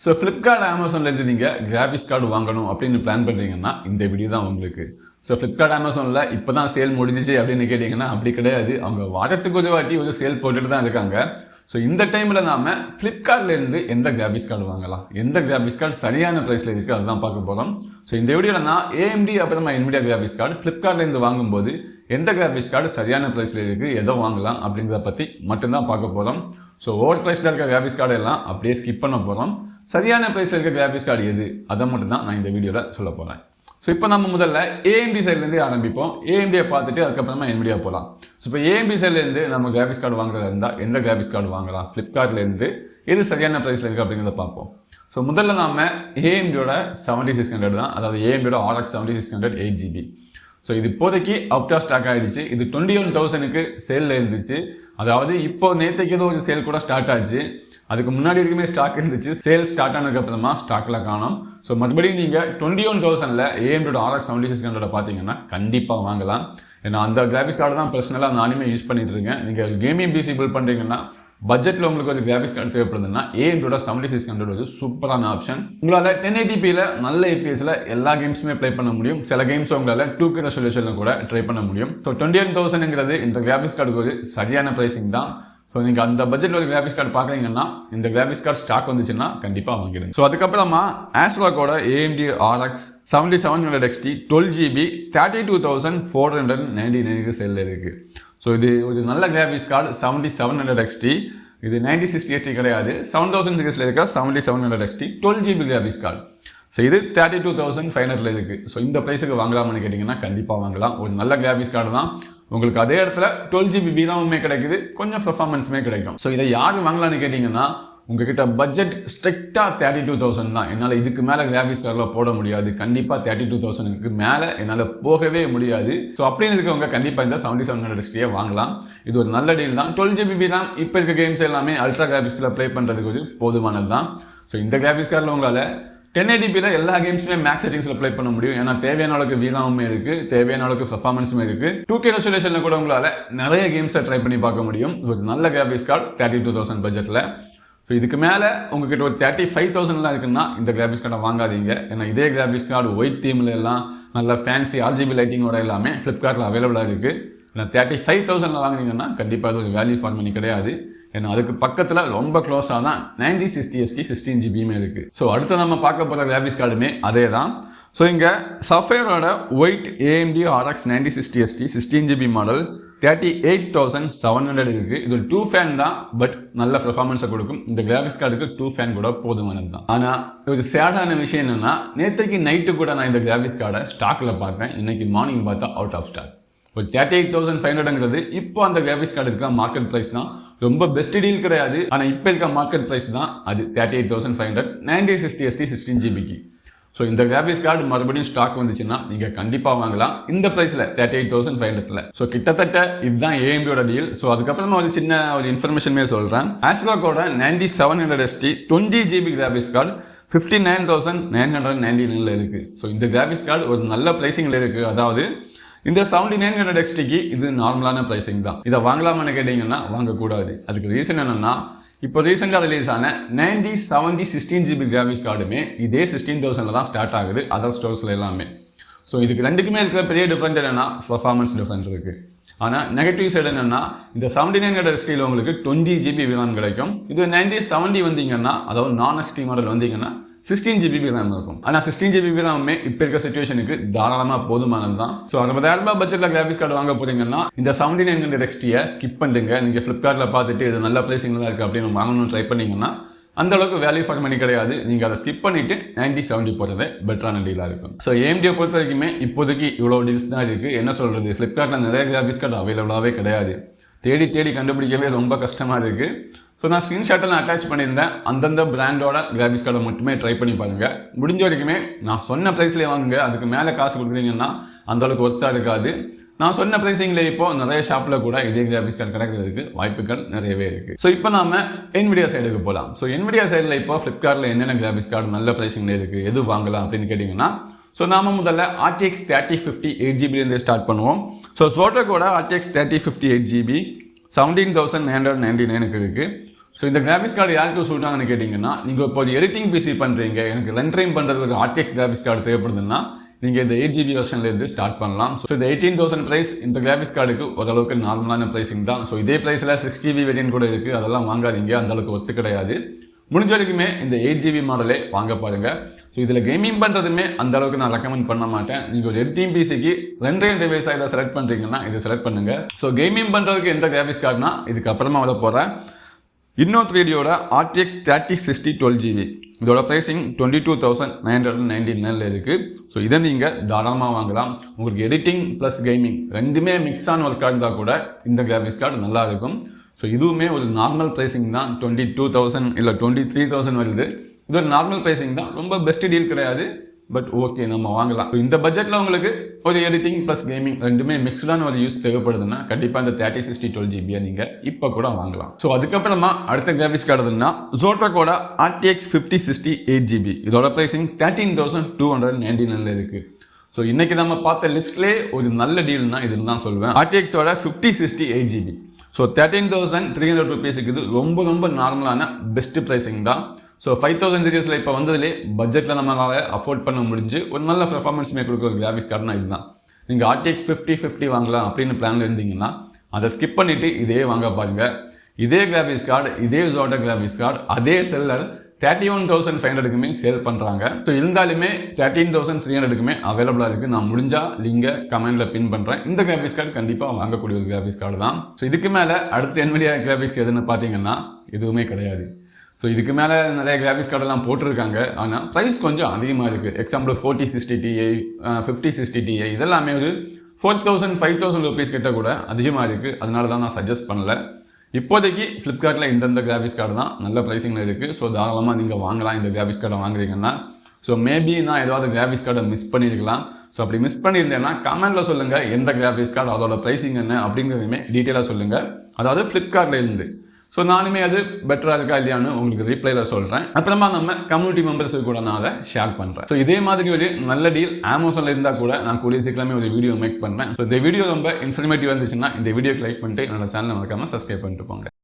So Flipkart அமேசான்லேருந்து நீங்கள் graphics card வாங்கணும் அப்படின்னு பிளான் பண்ணுறீங்கன்னா இந்த வீடியோ தான் உங்களுக்கு. ஸோ ஃப்ளிப்கார்ட் அமேசானில் இப்போ தான் சேல் முடிஞ்சிச்சு அப்படின்னு கேட்டிங்கன்னா அப்படி கிடையாது. அவங்க வாரத்துக்கு ஒரு வாட்டி ஒரு சேல் போட்டுட்டு தான் இருக்காங்க. ஸோ இந்த டைமில் நாம் ஃப்ளிப்கார்ட்லேருந்து எந்த கிராஃபிக்ஸ் கார்டு வாங்கலாம், எந்த கிராஃபிக்ஸ் கார்டு சரியான ப்ரைஸில் இருக்குது அதுதான் பார்க்க போகிறோம். ஸோ இந்த வீடியோவில் நான் AMD அப்புறமா NVIDIA கிராஃபிக்ஸ் கார்டு ஃப்ளிப்கார்ட்லேருந்து வாங்கும்போது எந்த கிராஃபிக்ஸ் கார்டு சரியான ப்ரைஸில் இருக்குது, எதை வாங்கலாம் அப்படிங்கிறத பற்றி மட்டும்தான் பார்க்க போகிறோம். ஸோ ஓவர் ப்ரைஸில் இருக்க கிராஃபிக்ஸ் கார்டு எல்லாம் அப்படியே ஸ்கிப் பண்ண போகிறோம். சரியான ப்ரைஸில் இருக்க கிராஃபிக்ஸ் கார்டு எது அதை மட்டும் தான் நான் இந்த வீடியோவில் சொல்ல போகிறேன். ஸோ இப்போ நம்ம முதல்ல AMD சைட்லேருந்து ஆரம்பிப்போம். AMDயை பார்த்துட்டு அதுக்கப்புறமா NVIDIA போகலாம். ஸோ இப்போ AMD சைட்லேருந்து நம்ம கிராஃபிக்ஸ் கார்டு வாங்குறதா இருந்தால் எந்த கிராஃபிக்ஸ் கார்டு வாங்கலாம், ஃப்ளிப்கார்ட்லேருந்து எது சரியான ப்ரைஸில் இருக்குது அப்படிங்கிறத பார்ப்போம். ஸோ முதல்ல நாம் AMDயோட 7600 தான், அதாவது AMDயோட RX 7600 8GB. ஸோ இது இப்போதைக்கு அப்டா ஸ்டாக் ஆகிடுச்சு. இது 21,000க்கு சேலில் இருந்துச்சு. அதாவது இப்போ நேற்றுக்கு ஏதோ ஒரு சேல் கூட ஸ்டார்ட் ஆச்சு. அதுக்கு முன்னாடி வரைக்குமே ஸ்டாக் இருந்துச்சு. சேல் ஸ்டார்ட் ஆனதுக்கப்புறமா ஸ்டாக்கில் காணும். ஸோ மறுபடியும் நீங்கள் 21,000ல் AMDயோட RX 7600 பார்த்தீங்கன்னா கண்டிப்பாக வாங்கலாம். ஏன்னா அந்த கிராஃபிக்ஸ் கார்டு தான் பர்சனலாக நானுமே யூஸ் பண்ணிட்டு இருக்கேன். நீங்கள் கேமிங் பிசி பில்ட் பண்ணுறீங்கன்னா பட்ஜெட்டில் உங்களுக்கு ஒரு கிராஃபிக்ஸ் கார்டு தேவைப்படுதுன்னா AMDயோட 7600 வந்து சூப்பரான ஆப்ஷன். உங்களால் 1080pல நல்ல APSல எல்லா கேம்ஸுமே ப்ளே பண்ண முடியும். சில கேம்ஸ் உங்களால் 2K ரெசல்யூஷனில் கூட ட்ரை பண்ண முடியும். ஸோ 21,000ங்கிறது இந்த கிராஃபிக்ஸ் கார்டுக்கு ஒரு சரியான ப்ரைஸிங் தான். ஸோ நீங்கள் அந்த பட்ஜெட்டில் ஒரு கிராஃபிக்ஸ் கார்டு பார்க்குறீங்கன்னா இந்த கிராஃபிக்ஸ் கார்டு ஸ்டாக் வந்துச்சுன்னா கண்டிப்பாக வாங்கிடுங்க. ஸோ அதுக்கப்புறமா ஆஸ்ராக்கோட AMD RX 7700 XT 12GB 32,499க்கு சேலில் இருக்குது. ஸோ இது ஒரு நல்ல கிராஃபிக்ஸ் கார்டு 7700 XT. இது 9060 XT கிடையாது, 7000 சீரிஸில் இருக்க 7700 XT 12GB graphics card. So இது 32,500 இருக்குது. ஸோ இந்த ப்ரைஸுக்கு வாங்கலாம்னு கேட்டிங்கன்னா கண்டிப்பாக வாங்கலாம். ஒரு நல்ல கிராஃபிக்ஸ் கார்டு தான். உங்களுக்கு அதே இடத்துல 12GB வீராமுமே கிடைக்குது, கொஞ்சம் பெர்ஃபார்மன்ஸுமே கிடைக்கும். ஸோ இதை யார் வாங்கலாம்னு கேட்டிங்கன்னா உங்ககிட்ட பட்ஜெட் ஸ்ட்ரிக்டாக 32,000 தான். என்னால் இதுக்கு மேலே கிராஃபிக்ஸ் கார்டில் போட முடியாது, கண்டிப்பாக 32,000க்கு மேலே என்னால் போகவே முடியாது. ஸோ அப்படின்னு இருக்கவங்க கண்டிப்பாக இந்த 7700 XTயை வாங்கலாம். இது ஒரு நல்ல டீல் தான். 12GB தான் இப்போ இருக்க கேம்ஸ் எல்லாமே அல்ட்ரா கிராஃபிக்ஸில் ப்ளே பண்ணுறதுக்கு ஒரு போதுமானது தான். ஸோ இந்த கிராஃபிக்ஸ் கார்டில் உங்களால் 1080pல எல்லா கேம்ஸுமே மேக்ஸ் செட்டிங்ஸில் ப்ளே பண்ண முடியும். ஏன்னா தேவையான அளவுக்கு வீராமுமே இருக்குது, தேவையான அளவுக்கு பெர்ஃபார்மன்ஸுமே இருக்குது. 2K ரெசல்யூஷனில் கூட உங்களால் நிறைய கேம்ஸை ட்ரை பண்ணி பார்க்க முடியும். ஒரு நல்ல கிராஃபிக்ஸ் கார்டு 32,000 பட்ஜெட்டில். ஸோ இதுக்கு மேலே உங்ககிட்ட ஒரு 35,000லாம் இருக்குன்னா இந்த கிராஃபிக்ஸ் கார்டை வாங்காதீங்க. ஏன்னா இதே கிராஃபிக்ஸ் கார்டு ஒயிட் தீமில் எல்லாம் நல்ல ஃபேன்சி RGB லைட்டிங்கோட எல்லாமே ஃப்ளிப்கார்ட்டில் அவைலபிளாக இருக்குது. ஏன்னா 35,000ல் வாங்கினீங்கன்னா கண்டிப்பாக அது ஒரு வேல்யூ ஃபார் மணி கிடையாது. ஏன்னா அதுக்கு பக்கத்தில் ரொம்ப க்ளோஸாக தான் 9060 XT 16GBயுமே இருக்குது. ஸோ அடுத்து நம்ம பார்க்க போகிற கிராஃபிக்ஸ் கார்டுமே அதே தான். ஸோ இங்கே சஃபைரோட white AMD RX 9060 XT 16GB model 38,700 இருக்குது. இது ஒரு 2 ஃபேன் தான், பட் நல்ல பெர்ஃபார்மன்ஸை கொடுக்கும். இந்த கிராஃபிக்ஸ் கார்டுக்கு 2 ஃபேன் கூட போதுமானது தான். ஆனால் ஒரு சேடான விஷயம் என்னென்னா நேற்றுக்கு நைட்டு கூட நான் இந்த கிராஃபிக்ஸ் கார்டை ஸ்டாக்கில் பார்த்தேன். இன்னைக்கு மார்னிங் பார்த்தா அவுட் ஆஃப் ஸ்டாக். ஒரு 38,500ங்கிறது இப்போ அந்த கிராஃபிக்ஸ் கார்டு இருக்க மார்க்கெட் ப்ரைஸ் தான். ரொம்ப பெஸ்ட் டீல் கிடையாது, ஆனால் இப்போ இருக்க மார்க்கெட் ப்ரைஸ் தான் அது 38,500 9060 XT 16GBக்கு. ஸோ இந்த கிராஃபிக்ஸ் கார்டு மறுபடியும் ஸ்டாக் வந்துச்சுன்னா நீங்கள் கண்டிப்பாக வாங்கலாம் இந்த ப்ரைஸில் 38,500ல. ஸோ கிட்டத்தட்ட இதுதான் AMDயோட டீல். ஸோ அதுக்கப்புறமா ஒரு சின்ன ஒரு இன்ஃபர்மேஷனே சொல்கிறேன். ஆஸ்ராக்கோட 9700 XT 20GB கிராஃபிக்ஸ் கார்டு 59,999ல இருக்குது. ஸோ இந்த கிராஃபிக்ஸ் கார்டு ஒரு நல்ல ப்ரைஸிங்கில் இருக்குது. அதாவது இந்த 7900 XTக்கு இது நார்மலான ப்ரைஸிங் தான். இதை வாங்கலாமான்னு கேட்டிங்கன்னா வாங்கக்கூடாது. அதுக்கு ரீசன் என்னென்னா இப்போ ரீசெண்டாக ரிலீஸ் ஆன 9070 16GB கிராஃபிக்ஸ் கார்டுமே இதே 16,000ல் தான் ஸ்டார்ட் ஆகுது அதர் ஸ்டோர்ஸில் எல்லாமே. ஸோ இதுக்கு ரெண்டுக்குமே இருக்கிற பெரிய டிஃப்ரெண்ட் என்னென்னா பர்ஃபார்மன்ஸ் டிஃப்ரெண்ட் இருக்குது. ஆனால் நெகட்டிவ் சைடு என்னென்னா இந்த 7900 XTயில் உங்களுக்கு 20GB RAM கிடைக்கும். இது 9070 வந்தீங்கன்னா, அதாவது நான் XT மாடல் வந்தீங்கன்னா 16GB RAM இருக்கும். ஆனால் 16GB RAMமே இப்போ இருக்க சிச்சுவேஷனுக்கு தாராளமாக போதுமானது தான். ஸோ 60,000 பட்ஜெட்டில் கிராஃபிக்ஸ் கார்டு வாங்க போறீங்கன்னா இந்த 7900 XTயை ஸ்கிப் பண்ணிடுங்க. நீங்கள் ஃப்ளிப்கார்ட்டில் பார்த்துட்டு இது நல்ல ப்ரைஸிங்கில் தான் இருக்குது அப்படின்னு வாங்கணும்னு ட்ரை பண்ணிங்கன்னா அந்த அளவுக்கு வேல்யூ ஃபார் மணி கிடையாது. நீங்கள் அதை ஸ்கிப் பண்ணிவிட்டு 9070 போகிறதே பெட்டரான டீலாக இருக்கும். ஸோ AMDயை பொறுத்த வரைக்குமே இப்போதைக்கு இவ்வளோ டீல்ஸ் தான் இருக்குது. என்ன சொல்கிறது, ஃப்ளிப்கார்ட்டில் நிறைய கிராஃபிக்ஸ் கார்டு அவைலபிளாகவே கிடையாது. தேடி கண்டுபிடிக்கவே ரொம்ப கஷ்டமாக இருக்குது. ஸோ நான் ஸ்க்ரீன்ஷாட்டெல்லாம் அட்டாச் பண்ணியிருந்தேன். அந்தந்த பிராண்டோட கிராஃபிக்ஸ் கார்டை மட்டுமே ட்ரை பண்ணி பாருங்கள். முடிஞ்ச வரைக்குமே நான் சொன்ன ப்ரைஸ்லேயே வாங்குங்க. அதுக்கு மேலே காசு கொடுக்குறீங்கன்னா அந்தளவுக்கு ஒர்த்தாக இருக்காது. நான் சொன்ன ப்ரைஸிங்கில் இப்போ நிறைய ஷாப்பில் கூட இதே கிராஃபிக்ஸ் கார்டு கிடைக்கிறதுக்கு வாய்ப்புகள் நிறையவே இருக்குது. ஸோ இப்போ நாம NVIDIA சைடுக்கு போகலாம். ஸோ NVIDIA சைடில் இப்போ ஃப்ளிப்கார்ட்டில் என்னென்ன கிராஃபிக்ஸ் கார்டு நல்ல ப்ரைஸிங்கில் இருக்குது, எது வாங்கலாம் அப்படின்னு கேட்டிங்கன்னா, ஸோ நாம முதல்ல RTX 3050 8GBலேருந்து ஸ்டார்ட் பண்ணுவோம். ஸோ சோட்டோக்கோட RTX 3050 8GB 17,999க்கு இருக்குது. ஸோ இந்த கிராஃபிக்ஸ் கார்டு யாருக்கு சூட் ஆகுன்னு கேட்டிங்கன்னா, நீங்கள் இப்போ ஒரு எடிட்டிங் பிசி பண்ணுறீங்க, எனக்கு ரெண்டரிங் பண்ணுறதுக்கு RTX கிராஃபிக்ஸ் கார்டு தேவைப்படுதுன்னா நீங்கள் இந்த 8GB வெர்ஷன்லேருந்து ஸ்டார்ட் பண்ணலாம். ஸோ இந்த 18,000 ப்ரைஸ் இந்த கிராஃபிக்ஸ் கார்டுக்கு ஓரளவுக்கு நார்மலான ப்ரைஸிங் தான். ஸோ இதே ப்ரைஸில் 6GB வேரியன்ட் கூட இருக்குது, அதெல்லாம் வாங்காதீங்க, அந்தளவுக்கு ஒத்து கிடையாது. முடிஞ்ச வரைக்குமே இந்த 8GB மாடலே வாங்க பாருங்கள். ஸோ இதில் கேமிங் பண்ணுறதுமே அந்த அளவுக்கு நான் ரெக்கமெண்ட் பண்ண மாட்டேன். நீங்கள் ஒரு எடிட்டிங் பிசிக்கு ரெண்டரிங் டிவைஸாக இதை செலக்ட் பண்ணுறீங்கன்னா இதை செலக்ட் பண்ணுங்கள். ஸோ கேமிங் பண்ணுறதுக்கு எந்த கிராஃபிக்ஸ் கார்டுனா இதுக்கப்புறமா வர போகிறேன் இன்னோ 3Dயோட RTX 3060 12GB. இதோட ப்ரைஸிங் 22,999 இருக்குது. ஸோ இதை நீங்கள் தாராளமாக வாங்கலாம். உங்களுக்கு எடிட்டிங் ப்ளஸ் கேமிங் ரெண்டுமே மிக்ஸ் ஆன ஒர்க்காக இருந்தால் கூட இந்த கிராஃபிக்ஸ் கார்டு நல்லா இருக்கும். ஸோ இதுவுமே ஒரு நார்மல் ப்ரைஸிங் தான், 22,000 இல்லை 23,000 வருது. இது ஒரு நார்மல் ப்ரைஸிங் தான், ரொம்ப பெஸ்ட் டீல் கிடையாது, பட் ஓகே நம்ம வாங்கலாம். இந்த பட்ஜெட்டில் உங்களுக்கு ஒரு எடிட்டிங் ப்ளஸ் கேமிங் ரெண்டுமே மிக்ஸ்டான ஒரு யூஸ் தேவைப்படுதுன்னா கண்டிப்பாக இந்த 3060 12GB நீங்கள் இப்போ கூட வாங்கலாம். ஸோ அதுக்கப்புறமா அடுத்த கிராஃபிக்ஸ் கார்டுன்னா ஜோட்டோக்கோட RTX 5060 8GB. இதோட ப்ரைஸிங் 13,299 இருக்குது. ஸோ இன்றைக்கி நம்ம பார்த்த லிஸ்ட்லேயே ஒரு நல்ல டீல்னா இதுன்னு தான் சொல்லுவேன். RTXோட 5060 8GB. ஸோ 13,300 ருபீஸுக்கு இது ரொம்ப ரொம்ப நார்மலான பெஸ்ட் ப்ரைஸிங் தான். ஸோ 5000 சீரியஸில் இப்போ வந்ததுலேயே பட்ஜெட்டில் நம்மளால் அஃபோர்ட் பண்ண முடிஞ்சு ஒரு நல்ல பெர்ஃபார்மன்ஸுமே கொடுக்குற ஒரு கிராஃபிக்ஸ் கார்டுனா இதுதான். நீங்கள் RTX 5050 வாங்கலாம் அப்படின்னு பிளானில் இருந்தீங்கன்னா அதை ஸ்கிப் பண்ணிவிட்டு இதே வாங்க பாருங்கள். இதே கிராஃபிக்ஸ் கார்டு, இதே ஜோட்டோ கிராஃபிக்ஸ் கார்டு, அதே செல்லர் 31,500க்குமே சேல் பண்ணுறாங்க. ஸோ இருந்தாலுமே 13,300க்குமே அவைலபிளாக இருக்குது. நான் முடிஞ்சால் லிங்கை கமெண்டில் பின் பண்ணுறேன். இந்த கிராஃபிக்ஸ் கார்டு கண்டிப்பாக வாங்கக்கூடிய ஒரு கிராஃபிக்ஸ் கார்டு தான். ஸோ இதுக்கு மேலே அடுத்து NVIDIA கிராஃபிக்ஸ் எதுன்னு பார்த்தீங்கன்னா எதுவுமே கிடையாது. ஸோ இதுக்கு மேலே நிறைய கிராஃபிக்ஸ் கார்டெல்லாம் போட்டிருக்காங்க, ஆனால் ப்ரைஸ் கொஞ்சம் அதிகமாக இருக்குது. எக்ஸாம்பிள் 4060 Ti, 5060 Ti இதெல்லாமே ஒரு 4,000 5,000 ருபீஸ் கிட்ட கூட அதிகமாக இருக்குது. அதனால தான் நான் சஜஸ்ட் பண்ணல. இப்போதைக்கு ஃப்ளிப்கார்ட்டில் இந்தந்த கிராஃபிக்ஸ் கார்டு தான் நல்ல ப்ரைஸிங்கில் இருக்குது. ஸோ தாராளமாக நீங்கள் வாங்கலாம் இந்த கிராஃபிக்ஸ் கார்டை வாங்குறீங்கன்னா. ஸோ மேபி நான் ஏதாவது கிராஃபிக்ஸ் கார்டை மிஸ் பண்ணியிருக்கலாம். ஸோ அப்படி மிஸ் பண்ணியிருந்தேன்னா கமெண்ட்டில் சொல்லுங்கள் எந்த கிராஃபிக்ஸ் கார்டு, அதோட ப்ரைஸிங் என்ன அப்படிங்கிறதுமே டீட்டெயிலாக சொல்லுங்கள். அதாவது ஃப்ளிப்கார்ட்டில் இருந்து. ஸோ நானுமே அது பெட்டராக இருக்கா இல்லையான்னு உங்களுக்கு ரிப்ளைல சொல்கிறேன். அப்புறமா நம்ம கம்யூனிட்டி மெம்பர்ஸுக்கு கூட நான் அதை ஷேர் பண்ணுறேன். ஸோ இதே மாதிரி ஒரு நல்ல டீல் அமேசானில் இருந்தால் கூட நான் கூடிய சீக்கிரமே ஒரு வீடியோ மேக் பண்ணுறேன். ஸோ இந்த வீடியோ ரொம்ப இன்ஃபர்மேட்டிவ் இருந்துச்சுன்னா இந்த வீடியோக்கு லைக் பண்ணிட்டு என்னோட சேனலை மறக்காமல் சப்ஸ்கிரைப் பண்ணிட்டு போங்க.